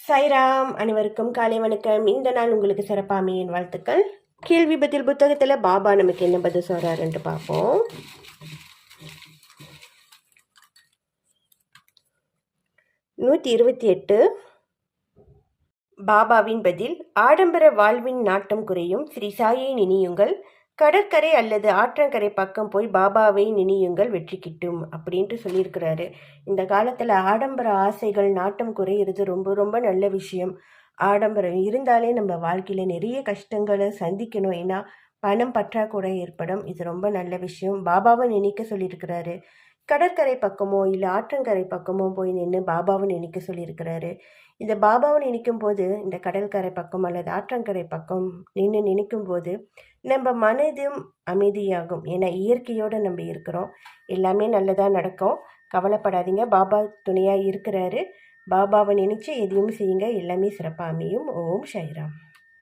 சாய்ராம், அனைவருக்கும் காலை வணக்கம். இந்த நாள் உங்களுக்கு சிறப்பாக என் வாழ்த்துக்கள். கேள்வி பதில் புத்தகத்தில் பாபா நமக்கு என்ன பதில் சொல்கிறாருன்ட்டு பார்ப்போம். 128. பாபாவின் பதில்: ஆடம்பர வாழ்வின் நாட்டம் குறையும். ஸ்ரீ சாயை நினையுங்கள். கடற்கரை அல்லது ஆற்றங்கரை பக்கம் போய் பாபாவை நினையுங்கள், வெற்றி கிட்டும் அப்படின்ட்டு சொல்லியிருக்கிறாரு. இந்த காலத்தில் ஆடம்பர ஆசைகள் நாட்டம் குறையிறது ரொம்ப ரொம்ப நல்ல விஷயம். ஆடம்பரம் இருந்தாலே நம்ம வாழ்க்கையில் நிறைய கஷ்டங்களை சந்திக்கணும். ஏன்னா பணம் பற்றாக்குறை ஏற்படும். இது ரொம்ப நல்ல விஷயம். பாபாவை நினைக்க சொல்லியிருக்கிறாரு. கடற்கரை பக்கமோ இல்லை ஆற்றங்கரை பக்கமோ போய் நின்று பாபாவை நினைக்க சொல்லியிருக்கிறாரு. இந்த பாபாவை நினைக்கும் போது இந்த கடற்கரை பக்கம் அல்லது ஆற்றங்கரை பக்கம் நின்று நினைக்கும் போது நம்ம மனதும் அமைதியாகும். ஏன்னா இயற்கையோடு நம்ம இருக்கிறோம். எல்லாமே நல்லதாக நடக்கும். கவலைப்படாதீங்க, பாபா துணையாக இருக்கிறாரு. பாபாவை நினச்சி எதையும் செய்யுங்க, எல்லாமே சிறப்பாக அமையும். ஓம் சாய்ராம்.